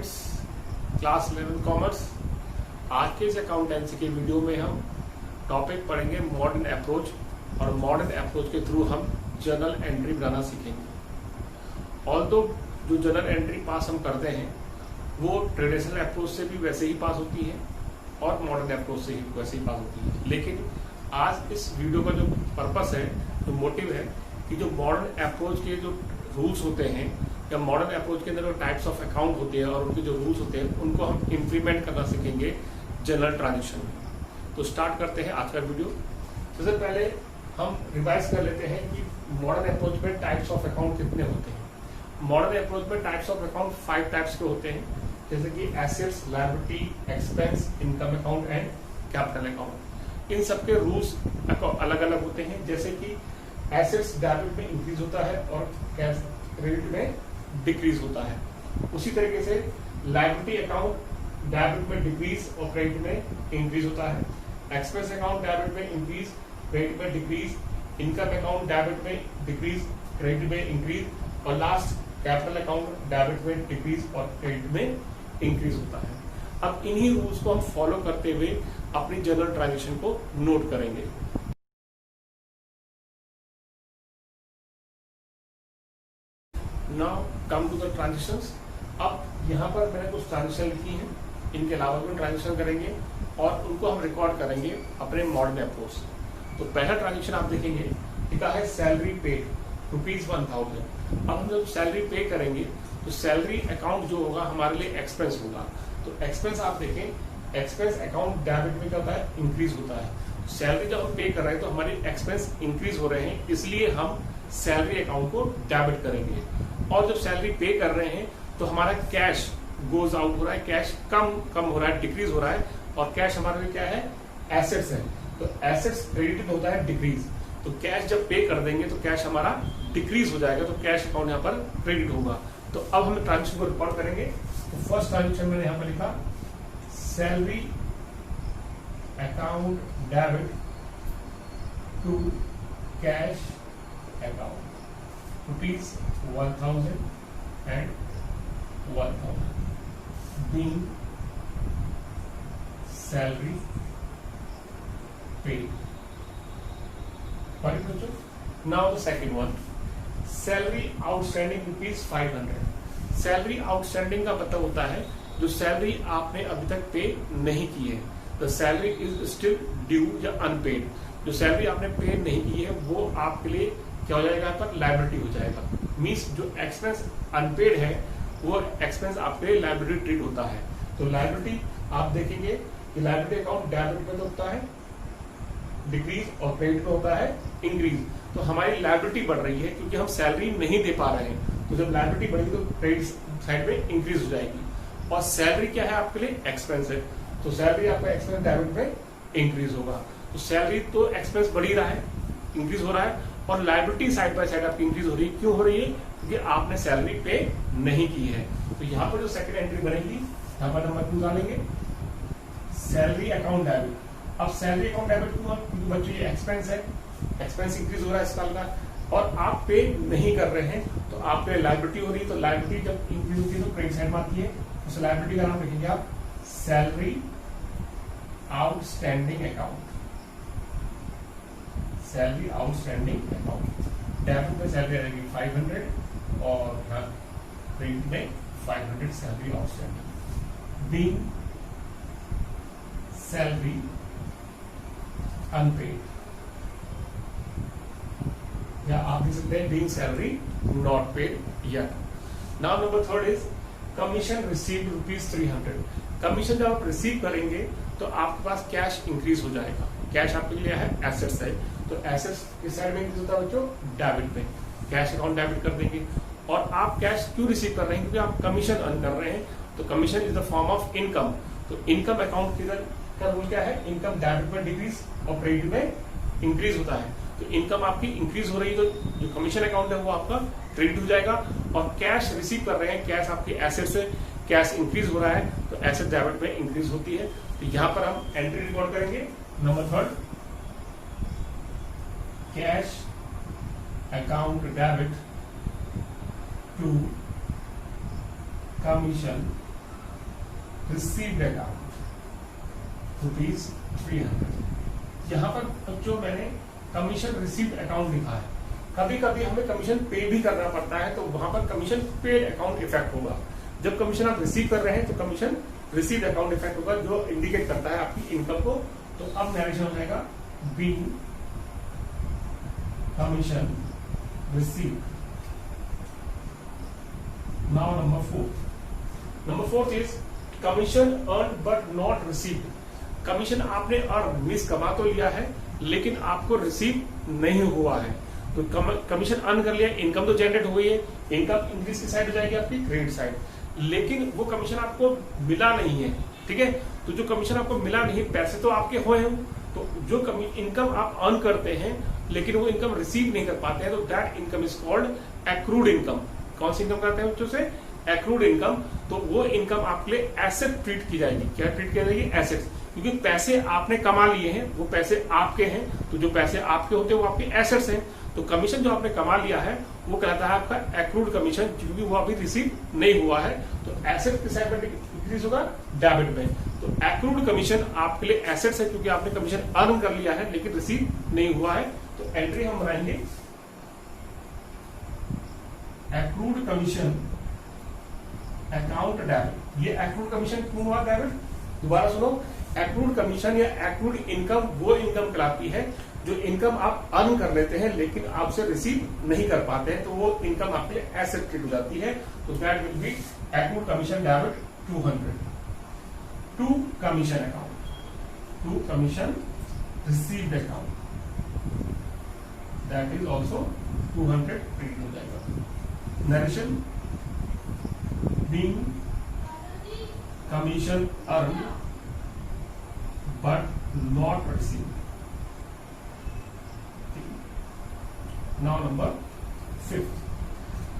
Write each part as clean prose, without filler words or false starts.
Students, class 11 commerce. आज के इस अकाउंटेंसी के वीडियो में हम टॉपिक पढ़ेंगे मॉडर्न अप्रोच, और मॉडर्न अप्रोच के थ्रू हम जर्नल एंट्री बनाना सीखेंगे। ऑल्दो जो जर्नल एंट्री पास हम करते हैं वो ट्रेडिशनल अप्रोच से भी वैसे ही पास होती है और मॉडर्न अप्रोच से ही वैसे ही पास होती है, लेकिन आज इस वीडियो का जो पर्पस है, जो मोटिव है कि जो मॉडर्न अप्रोच के जो रूल्स होते हैं या मॉडर्न अप्रोच के अंदर जो टाइप्स ऑफ अकाउंट होते हैं और उनके जो रूल्स होते हैं उनको हम इम्प्लीमेंट करना सीखेंगे जर्नल ट्रांजेक्शन में। तो स्टार्ट करते हैं आज का वीडियो। सबसे पहले हम रिवाइज कर लेते हैं कि मॉडर्न अप्रोच में टाइप्स ऑफ अकाउंट कितने होते हैं। मॉडर्न अप्रोच में टाइप्स ऑफ अकाउंट 5 टाइप्स के होते हैं, जैसे कि assets, liability, expense, income account and capital account. इन सबके रूल्स अलग अलग होते हैं, जैसे कि एसेट्स डेबिट में इंक्रीज होता है और क्रेडिट में डिक्रीज होता है। उसी तरीके से लायबिलिटी अकाउंट डेबिट में डिक्रीज और क्रेडिट में इंक्रीज होता है। एक्सपेंस अकाउंट डेबिट में इंक्रीज, क्रेडिट में डिक्रीज। इनकम अकाउंट डेबिट में डिक्रीज, क्रेडिट में इंक्रीज। और लास्ट कैपिटल अकाउंट डेबिट में डिक्रीज और क्रेडिट में इंक्रीज होता है। अब इन्हीं रूल्स को हम फॉलो करते हुए अपनी जर्नल ट्रांजेक्शन को नोट करेंगे। Now come to the transactions. अब यहाँ पर मैंने कुछ ट्रांजेक्शन लिखी हैं, इनके अलावा भी ट्रांजेक्शन करेंगे और उनको हम रिकॉर्ड करेंगे अपने मॉडर्न अप्रोच से। तो पहला ट्रांजेक्शन आप देखेंगे, लिखा है सैलरी पेड ₹1000। अब हम जब सैलरी पे करेंगे तो सैलरी अकाउंट जो होगा हमारे लिए एक्सपेंस होगा। तो एक्सपेंस आप देखें, एक्सपेंस अकाउंट डेबिट में क्या होता है, इंक्रीज होता है। सैलरी जब हम पे कर रहे हैं तो हमारे एक्सपेंस इंक्रीज हो रहे हैं, इसलिए हम सैलरी अकाउंट को डेबिट करेंगे। और जब सैलरी पे कर रहे हैं तो हमारा कैश गोज आउट हो रहा है, कैश कम हो रहा है, डिक्रीज हो रहा है। और कैश हमारे लिए क्या है, एसेट्स है। तो एसेट्स क्रेडिट होता है डिक्रीज। तो कैश जब पे कर देंगे तो कैश हमारा डिक्रीज हो जाएगा, तो कैश अकाउंट यहाँ पर क्रेडिट होगा। तो अब हम ट्रांजेक्शन को रिकॉर्ड करेंगे। तो फर्स्ट ट्रांजेक्शन मैंने यहाँ पर लिखा salary account debit to cash account ₹1000 and 1000 being salary paid. Got it, bachcho? Now the second one, salary outstanding ₹500. Salary outstanding का मतलब होता है जो सैलरी आपने अभी तक पे नहीं की है। The salary is still due या अनपेड। जो सैलरी आपने पे नहीं की है वो आपके लिए क्या हो जाएगा, यहाँ पर लायबिलिटी हो जाएगा। मीन्स जो एक्सपेंस अनपेड है वो एक्सपेंस आपके लिए लायबिलिटी ट्रीट होता है। तो लायबिलिटी आप देखेंगे कि लायबिलिटी अकाउंट डेबिट में तो होता है डिक्रीज और क्रेडिट में होता है इंक्रीज। तो हमारी लायबिलिटी बढ़ रही है क्योंकि हम सैलरी नहीं दे पा रहे हैं। तो जब लायबिलिटी बढ़ेगी तो क्रेडिट साइड में इंक्रीज हो जाएगी। और सैलरी क्या है आपके लिए, एक्सपेंस है। तो सैलरी आपका एक्सपेंस डेबिट में इंक्रीज होगा। तो सैलरी तो एक्सपेंस बढ़ ही रहा है, इंक्रीज हो रहा है, और लायबिलिटी साइड बाय साइड आपकी इंक्रीज हो रही है। क्यों हो रही है, क्योंकि आपने सैलरी पे नहीं की है। तो यहाँ पर जो सेकंड एंट्री बनेगी, यहाँ पर नंबर 2 डालेंगे, सैलरी अकाउंट डेबिट। अब सैलरी अकाउंट डेबिट क्यों, क्योंकि बच्चों ये एक्सपेंस है, एक्सपेंस इंक्रीज हो रहा है इस साल का, और आप पे नहीं कर रहे हैं तो आप पे लायबिलिटी हो रही है। तो लायबिलिटी जब इंक्रीज होती है तो क्रेडिट साइड में आती है। उस लायबिलिटी का नाम लिखेंगे आप salary outstanding account. Salary outstanding account debit में सैलरी रहेगी 500 और क्रेडिट में 500 salary outstanding. Being salary unpaid, या आप देख सकते हैं being salary not paid yet. Now number 3 is commission received ₹300। Commission जब आप रिसीव करेंगे तो आपके पास कैश इंक्रीज हो जाएगा। कैश आपके लिए है, एसेट्स है। तो एसेट्स किस साइड में इंक्रीज होता है बच्चों, डेबिट में। कैश अकाउंट डेबिट कर देंगे। और आप कैश क्यों रिसीव कर रहे हैं, क्योंकि आप कमीशन अर्न कर रहे हैं। तो commission is the form of income. तो इनकम अकाउंट का रूल क्या है, इनकम डेबिट में डिक्रीज और क्रेडिट में इंक्रीज होता है। तो इनकम आपकी इंक्रीज हो रही है तो जो कमीशन अकाउंट है वो आपका क्रेडिट हो जाएगा। और कैश रिसीव कर रहे हैं, कैश आपकी एसेट्स है, कैश इंक्रीज हो रहा है तो एसेट डेबिट में इंक्रीज होती है। तो यहाँ पर हम एंट्री रिकॉर्ड करेंगे number 3, cash account debit to commission received account ₹300। यहाँ पर जो मैंने कमीशन रिसीव्ड अकाउंट लिखा है, कभी कभी हमें कमीशन पे भी करना पड़ता है, तो वहां पर कमीशन पेड अकाउंट इफेक्ट होगा। जब कमीशन आप रिसीव कर रहे हैं तो कमीशन रिसीव्ड अकाउंट इफेक्ट होगा, जो इंडिकेट करता है आपकी इनकम को। तो अब नरेशन हो जाएगा being commission received. Now number 4 is commission earn but not received. Commission आपने अर्न मींस कमा तो लिया है लेकिन आपको रिसीव नहीं हुआ है। तो कमीशन अर्न कर लिया, इनकम तो जनरेट हो गई है, इनकम इंक्रीज की साइड हो जाएगी आपकी क्रेडिट साइड, लेकिन वो कमीशन आपको मिला नहीं है। ठीक है, तो जो कमीशन आपको मिला नहीं, पैसे तो आपके हुए हैं, तो जो इनकम आप अर्न करते हैं लेकिन वो इनकम रिसीव नहीं कर पाते हैं, तो that income is called accrued income. कौन सी इनकम करते हैं बच्चों से? Accrued income. तो वो इनकम आपके लिए एसेट ट्रीट की जाएगी। क्या ट्रीट की जाएगी? एसेट्स, क्योंकि पैसे आपने कमा लिए हैं, वो पैसे आपके हैं, तो जो पैसे आपके होते हैं वो आपके एसेट्स हैं। तो कमीशन जो आपने कमा लिया है वो कहलाता है आपका एक्रूड कमीशन, क्योंकि वो अभी रिसीव नहीं हुआ है। तो एसेट किस साइड में इंक्रीज होगा? डेबिट में। तो एक्रूड कमीशन आपके लिए एसेट्स है, क्योंकि आपने कमीशन अर्न कर लिया है लेकिन रिसीव नहीं हुआ है। तो एंट्री हम बनाएंगे एक्रूड कमीशन अकाउंट डेबिट। ये एक्रूड कमीशन क्यों हुआ डेबिट? दोबारा सुनो, एक्रूड कमीशन या एक्रूड इनकम वो इनकम कहलाती है जो इनकम आप अर्न कर लेते हैं लेकिन आपसे रिसीव नहीं कर पाते हैं, तो वो इनकम आपके लिए एसेट ट्रीट हो जाती है। तो that will be accrued commission debit 200 to commission account, to commission received account, that is also 200 treat हो जाएगा। Narration being commission earn but not received. Now number 5th.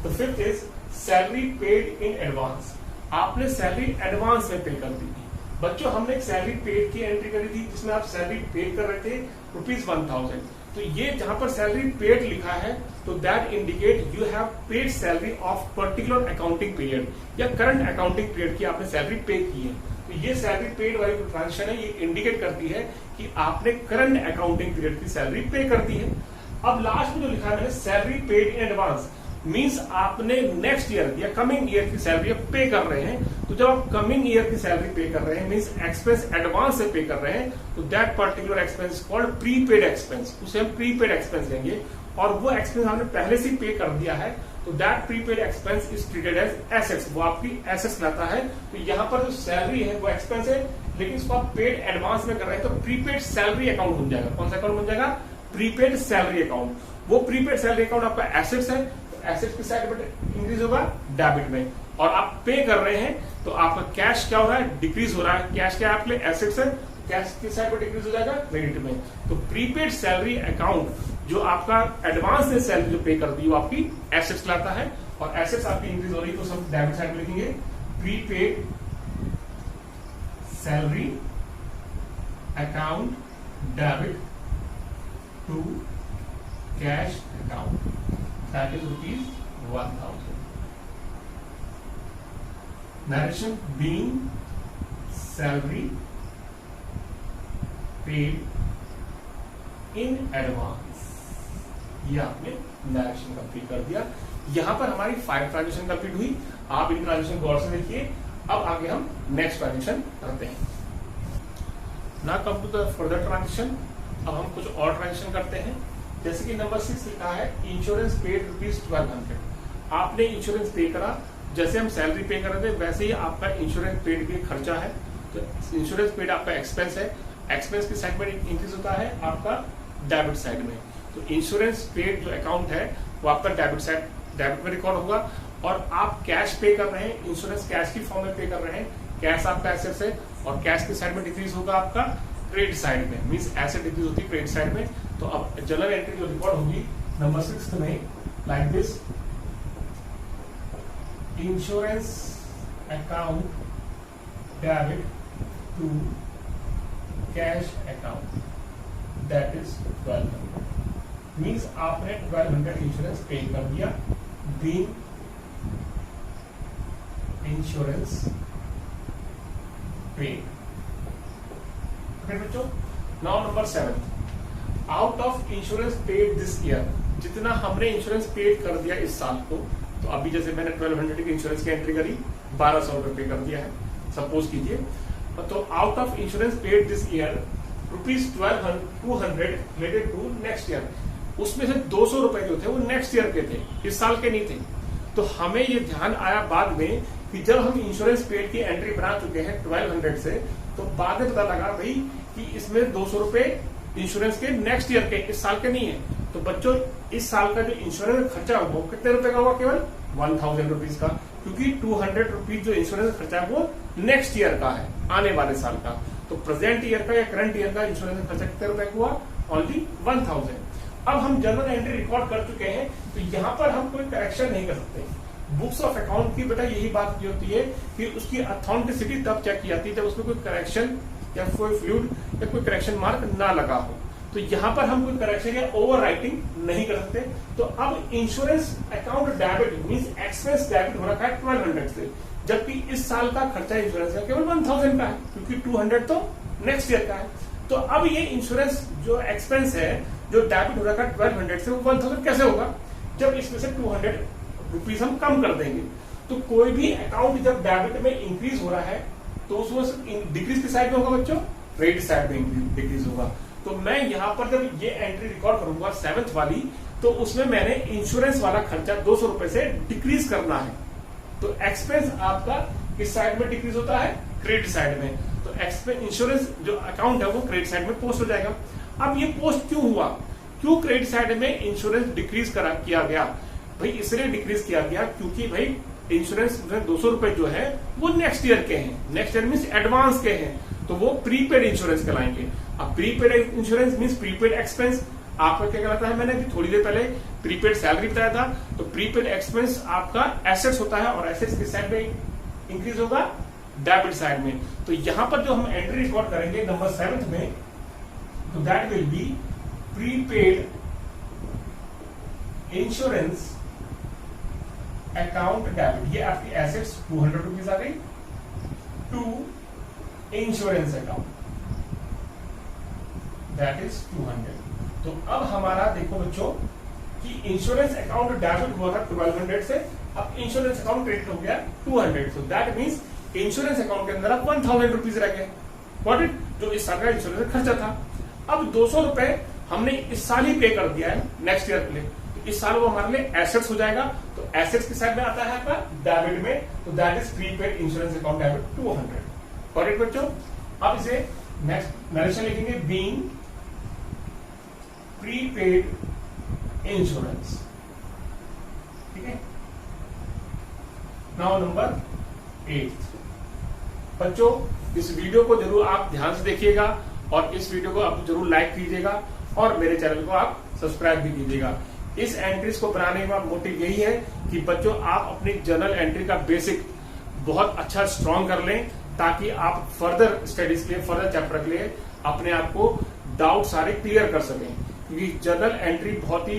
The 5th is salary paid in advance. आपने salary advance में पे कर दी थी। बच्चों हमने एक सैलरी पेड की एंट्री करी थी जिसमें आप सैलरी पेड कर रहे थे ₹1000। तो ये जहां पर सैलरी पेड लिखा है तो that indicate you have paid salary of particular accounting period या करंट अकाउंटिंग पीरियड की आपने सैलरी पे की है। तो ये सैलरी पेड वाली जो ट्रांजेक्शन है ये इंडिकेट करती है कि आपने करंट अकाउंटिंग पीरियड की सैलरी पे कर दी है। अब लास्ट में जो लिखा है मैंने salary paid in advance, means आपने नेक्स्ट ईयर या कमिंग ईयर की सैलरी पे कर रहे हैं। तो जब आप कमिंग ईयर की सैलरी पे कर रहे हैं मींस एक्सपेंस एडवांस से पे कर रहे हैं, तो that particular expense called prepaid expense, उसे हम प्रीपेड एक्सपेंस लेंगे। और वो एक्सपेंस हमने पहले से पे कर दिया है, तो that prepaid expense is treated as assets, वो आपकी एसेट्स रहता है। तो यहाँ पर जो सैलरी है वो एक्सपेंस है, लेकिन इसको आप पेड एडवांस में कर रहे हैं तो प्रीपेड सैलरी अकाउंट बन जाएगा। कौन सा अकाउंट बन जाएगा? Prepaid salary account. वो प्रीपेड सैलरी अकाउंट आपका एसेट्स है, तो एसेट्स की साइड में इंक्रीज होगा डेबिट में, और आप पे कर रहे हैं तो आपका कैश क्या हो रहा है? डिक्रीज हो रहा है। कैश क्या है आपके लिए? एसेट्स है, कैश की साइड में डिक्रीज हो जाएगा क्रेडिट में। तो प्रीपेड सैलरी अकाउंट जो आपका एडवांस से सैलरी जो पे कर दी वो आपकी एसेट्स लाता है, और एसेट्स आपकी इंक्रीज हो रही है तो सब डेबिट साइड में लिखेंगे prepaid salary account debit to cash account, that is ₹1000. Narration being salary paid in advance, ये आपने नरेशन कंप्लीट कर दिया। यहां पर हमारी 5 ट्रांजेक्शन कंप्लीट हुई। आप इन ट्रांजेक्शन गौर से देखिए। अब आगे हम नेक्स्ट ट्रांजेक्शन करते हैं। Now come to the further transaction. अब हम कुछ और ट्रांजेक्शन करते हैं, जैसे कि नंबर 6 लिखा है इंश्योरेंस पेड ₹1200। आपने इंश्योरेंस पे करा, जैसे हम सैलरी पे कर रहे थे वैसे ही आपका इंश्योरेंस पेड भी खर्चा है। तो इंश्योरेंस पेड आपका एक्सपेंस है, एक्सपेंस की साइड में इंक्रीज होता है आपका डेबिट साइड में। तो इंश्योरेंस पेड जो अकाउंट है वो आपका डेबिट में रिकॉर्ड होगा, और आप कैश पे कर रहे हैं, इंश्योरेंस कैश की फॉर्म में पे कर रहे हैं, कैश आपका एसेट्स है, और कैश की साइड में डिक्रीज होगा आपका क्रेडिट साइड में, मींस एसेट डिक्रीज होती है क्रेडिट साइड में। तो अब जनरल एंट्री जो रिकॉर्ड होगी नंबर 6 में like this, insurance account debit to cash account, that is 1200, means आपने 1200 इंश्योरेंस पे कर दिया। Being insurance paid. बच्चों, now number 7, out of insurance paid this year, जितना हमने इंश्योरेंस पेड कर दिया इस साल को, तो अभी जैसे मैंने 1200 की इंश्योरेंस की एंट्री करी, 1200 रुपए पे कर दिया है, सपोज कीजिए, तो out of insurance paid this year ₹200 related to next year, उसमें से 200 रुपए जो थे वो नेक्स्ट ईयर के थे, इस साल के नहीं थे। तो हमें ये ध्यान आया बाद में कि जब हम इंश्योरेंस पेड की एंट्री बना चुके हैं 1200 से, तो बाद में पता लगा भाई कि इसमें 200 रुपए इंश्योरेंस के नेक्स्ट ईयर के, इस साल के नहीं है। तो बच्चों, इस साल का जो इंश्योरेंस खर्चा होगा वो कितने रुपए का होगा? केवल 1000 रुपीज का, क्योंकि 200 रुपीज जो इंश्योरेंस खर्चा है वो नेक्स्ट ईयर का है, आने वाले साल का। तो प्रेजेंट ईयर का या करंट ईयर का इंश्योरेंस खर्चा कितने रुपए का हुआ? ओनली 1000। अब हम जर्नल एंट्री रिकॉर्ड कर चुके हैं, तो यहाँ पर हम कोई करेक्शन नहीं कर सकते। बुक्स ऑफ अकाउंट की बेटा यही बात की होती है कि उसकी अथेंटिसिटी तब चेक की जाती है जब उसमें कोई करेक्शन या कोई फ्लूड या कोई करेक्शन मार्क ना लगा हो। तो यहाँ पर हम कोई करेक्शन या ओवर राइटिंग नहीं कर सकते। तो अब insurance account debit means expense debit हो रखा है 1200 से, जबकि इस साल का खर्चा इंश्योरेंस का केवल 1000 का है, क्योंकि 200 तो नेक्स्ट ईयर का है। तो अब ये इंश्योरेंस जो एक्सपेंस है जो डेबिट हो रखा है 1200 से, वो 1000 कैसे होगा? जब इसमें से 200 रुपीज हम कम कर देंगे। तो कोई भी अकाउंट जब डेबिट में इंक्रीज हो रहा है तो उसमें डिक्रीज की साइड में होगा बच्चों, क्रेडिट साइड में डिक्रीज होगा। तो मैं यहाँ पर जब ये एंट्री रिकॉर्ड करूंगा 7th वाली, तो उसमें मैंने इंश्योरेंस वाला खर्चा 200 रुपए से डिक्रीज करना है। तो एक्सपेंस आपका किस साइड में डिक्रीज होता है? क्रेडिट साइड में। तो एक्सपेंस इंश्योरेंस जो अकाउंट है वो क्रेडिट साइड में पोस्ट हो जाएगा। अब ये पोस्ट क्यों हुआ? क्यों क्रेडिट साइड में इंश्योरेंस डिक्रीज किया गया? भाई इसलिए डिक्रीज किया गया क्योंकि भाई इंश्योरेंस 200 रुपए जो है वो नेक्स्ट ईयर के हैं, नेक्स्ट ईयर मींस एडवांस के हैं, तो वो प्रीपेड इंश्योरेंस कहलाएंगे। अब prepaid insurance means prepaid expense आपका क्या कहलाता है? मैंने अभी थोड़ी देर पहले प्रीपेड सैलरी बताया था। तो प्रीपेड एक्सपेंस आपका एसेट्स होता है, और एसेट्स किस साइड में इंक्रीज होगा? डेबिट साइड में। तो यहां पर जो हम एंट्री रिकॉर्ड करेंगे नंबर 7 में, तो that will be prepaid insurance account debit. ये आपकी एसेट्स 200 रुपीज आ गई to insurance account, that is 200। तो अब हमारा देखो बच्चों कि इंश्योरेंस अकाउंट डेबिट हुआ था 1200 से, अब इंश्योरेंस अकाउंट क्रेडिट हो गया 200। So that means insurance account के अंदर अब 1000 रुपीज रह गए, व्हाट इट, जो इस साल का इंश्योरेंस खर्चा था। अब 200 रुपए हमने इस साल ही पे कर दिया है नेक्स्ट ईयर के लिए, तो इस साल वो हमारे लिए एसेट्स हो जाएगा। तो एसेट्स की साइड में आता है आपका डेबिट में, तो that is prepaid insurance account debit 200। What it बच्चों? अब इसे नेक्स्ट नरेशन लिखेंगे, बीइंग प्रीपेड इंश्योरेंस, ठीक है। नाउ नंबर 8 बच्चों, इस वीडियो को जरूर आप ध्यान से देखिएगा और इस वीडियो को आप जरूर लाइक कीजिएगा और मेरे चैनल को आप सब्सक्राइब भी कीजिएगा। इस एंट्रीज को बनाने का मोटिव यही है कि बच्चों आप अपनी जर्नल एंट्री का बेसिक बहुत अच्छा स्ट्रॉन्ग कर लें, ताकि आप फर्दर स्टडीज के लिए, फर्दर चैप्टर के लिए अपने आप को डाउट सारे क्लियर कर सकें। क्योंकि जर्नल एंट्री बहुत ही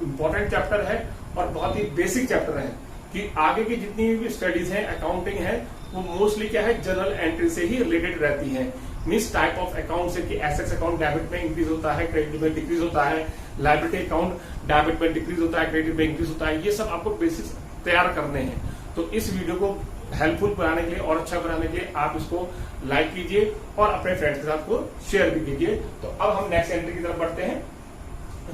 इंपॉर्टेंट चैप्टर है और बहुत ही बेसिक चैप्टर है कि आगे की जितनी भी स्टडीज हैं, अकाउंटिंग है, वो मोस्टली क्या है, जर्नल एंट्री से ही रिलेटेड रहती है। मींस टाइप ऑफ अकाउंट से कि एसेट्स अकाउंट डेबिट में इंक्रीज होता है, क्रेडिट में डिक्रीज होता है, लायबिलिटी अकाउंट डेबिट में डिक्रीज होता है, क्रेडिट में इंक्रीज होता है, ये सब आपको बेसिक्स तैयार करने हैं। तो इस वीडियो को हेल्पफुल बनाने के लिए और अच्छा बनाने के लिए आप इसको लाइक कीजिए और अपने फ्रेंड्स के साथ को शेयर भी कीजिए। तो अब हम नेक्स्ट एंट्री की तरफ बढ़ते हैं।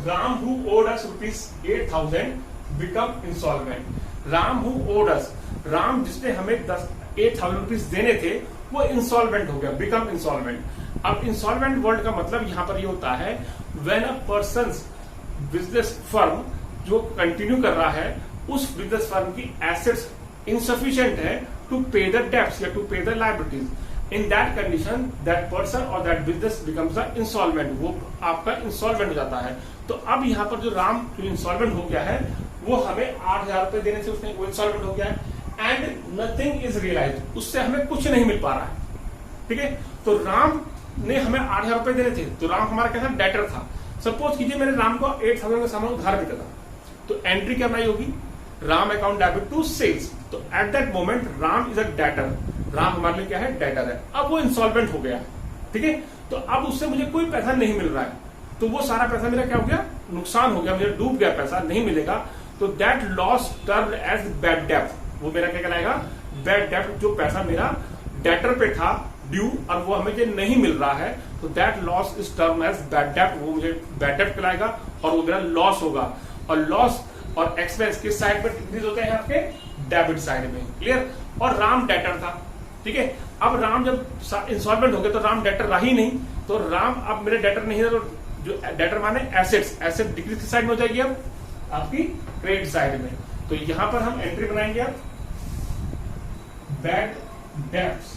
Ram who owed us ₹8,000 become insolvent. Ram who owed us, Ram जिसने हमें 8,000 रुपीज देने थे वो इंसॉल्वेंट हो गया, बिकम इंसॉल्वेंट। अब इंसॉल्वेंट वर्ड का मतलब यहां पर ये होता है when a person business firm जो कंटिन्यू कर रहा है, उस बिजनेस फर्म की एसेट्स इनसफिशिएंट है टू पे द डेब्ट्स या to pay the liabilities. In that condition that person और that business becomes a insolvent, वो आपका इंसॉल्वेंट हो जाता है। तो अब यहाँ पर जो राम जो इंसॉल्वेंट हो गया है वो हमें 8,000 रुपए देने से उसने वो इंसॉल्वेंट हो गया है एंड नथिंग इज रियलाइज, उससे हमें कुछ नहीं मिल पा रहा है, ठीक है। तो राम ने हमें 8,000 रुपए देने थे, तो राम हमारा क्या था, डेटर था। सपोज कीजिए मैंने राम को 8,000 का सामान उधार भी था, तो एंट्री क्या बनाई होगी, Ram account debit to sales. तो at that moment Ram is a debtor, Ram हमारे लिए क्या है, डेटर है। अब वो इंसॉल्वेंट हो गया, ठीक है, तो अब उससे मुझे कोई पैसा नहीं मिल रहा है, तो वो सारा पैसा मेरा क्या हो गया, नुकसान हो गया, मुझे डूब गया, पैसा नहीं मिलेगा, तो that loss turn as bad डेब्ट, वो मेरा क्या कहलाएगा, बैड डेब्ट। जो पैसा मेरा डेटर पे था ड्यू और वो हमें नहीं मिल रहा है, तो that loss is term as bad डेब्ट, वो मुझे बैड डेब्ट कहलाएगा और वो मेरा लॉस होगा। और लॉस और एक्सपेंस किस साइड पर इंक्रीज होते हैं, आपके डेबिट साइड में, क्लियर। और राम डेटर था, ठीक है, अब राम जब इंसॉल्वेंट हो गए तो राम डेटर रहा ही नहीं, तो राम अब मेरे डेटर नहीं है, तो जो डेटर माने एसेट्स, एसेट डिक्रीज किस साइड में हो जाएगी, अब आपकी क्रेडिट साइड में। तो यहां पर हम एंट्री बनाएंगे, अब बैड डेब्ट्स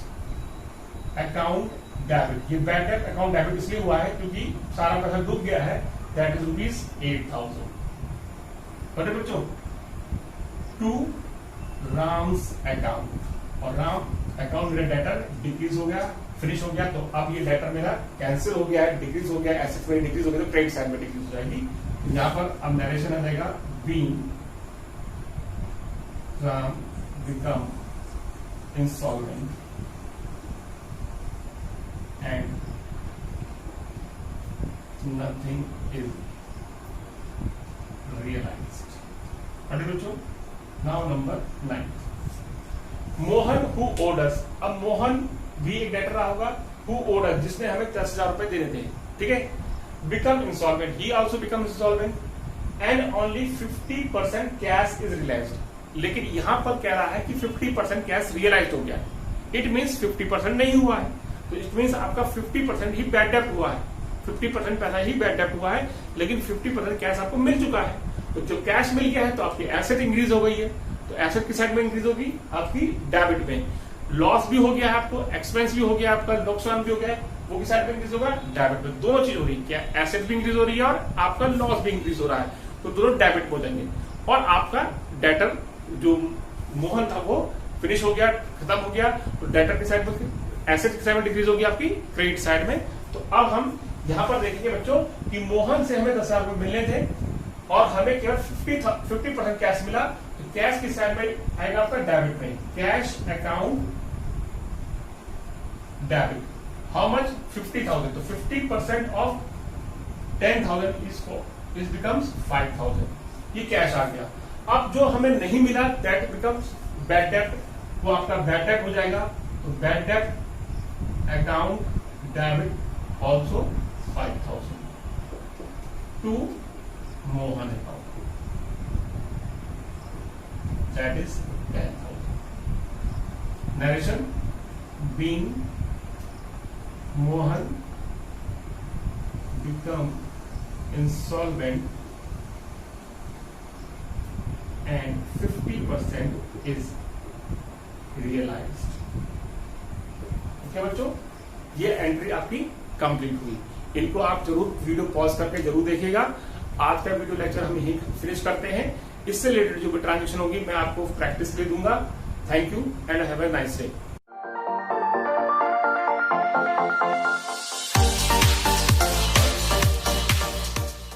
अकाउंट डेबिट। ये बैड डेब्ट अकाउंट डेबिट इसलिए हुआ है क्योंकि सारा पैसा डूब गया है, दैट इज ₹8,000। बटे बच्चों, टू राम्स अकाउंट, और राम अकाउंट मेरा डेटर डिक्रीज हो गया, फिनिश हो गया, तो अब ये डेटर मेरा कैंसिल हो गया है, डिक्रीज हो गया, एसेट मेरी डिक्रीज हो गया, तो क्रेडिट साइड में डिक्रीज हो जाएगी। यहां पर अब नरेशन आ जाएगा, being Ram become insolvent and nothing is realized. बच्चों, now number 9, Mohan who owed us। अब मोहन भी एक डेटर रहा होगा, who owed us, जिसने हमें 10,000 रुपए देने थे, ठीक है, become insolvent, he also becomes insolvent and only 50% cash is realized। लेकिन यहां पर कह रहा है कि 50% कैश रियलाइज हो गया, इट मीन्स 50% नहीं हुआ है, तो इट मीन्स आपका 50% ही बैड डेब्ट हुआ है, 50% पैसा ही बैड डेब्ट हुआ है, लेकिन 50% कैश आपको मिल चुका है। तो जब कैश मिल गया है तो आपकी एसेट इंक्रीज हो गई है, तो एसेट की साइड में इंक्रीज होगी, आपकी डेबिट में। लॉस भी हो गया है आपको, एक्सपेंस भी हो गया, आपका नुकसान भी हो गया, वो की साइड में इंक्रीज होगा, डेबिट में। दोनों चीज हो रही है, क्या एसेट भी इंक्रीज हो रही है और आपका लॉस भी इंक्रीज हो रहा है, तो दोनों डेबिट हो जाएंगे। और आपका डेटर जो मोहन था वो फिनिश हो गया, खत्म हो गया, तो डेटर की साइड में, एसेट की साइड में डिक्रीज होगी आपकी क्रेडिट साइड में। तो अब हम यहां पर देखेंगे बच्चों कि मोहन से हमें 10,000 रुपए मिलने थे और हमें केवल 50% कैश मिला, तो कैश की साइड में आएगा आपका डेबिट में, cash account debit. How much, 50,000, तो 50% ऑफ 10,000 इज बिकम्स 5,000, ये कैश आ गया। अब जो हमें नहीं मिला दैट बिकम्स बैड डेब्ट, वो आपका बैड डेब्ट हो जाएगा, तो बैड डेब्ट account debit also 5,000 to Mohan account, that is 10,000। Narration, being Mohan become insolvent and 50% is realized। Okay बच्चों, ये एंट्री आपकी कंप्लीट हुई। इनको आप जरूर वीडियो पॉज करके जरूर देखिएगा। आज का वीडियो लेक्चर हम यही फिनिश करते हैं। इससे रिलेटेड जो भी ट्रांजेक्शन होगी मैं आपको प्रैक्टिस के लिए दूंगा। Thank you and have a nice day.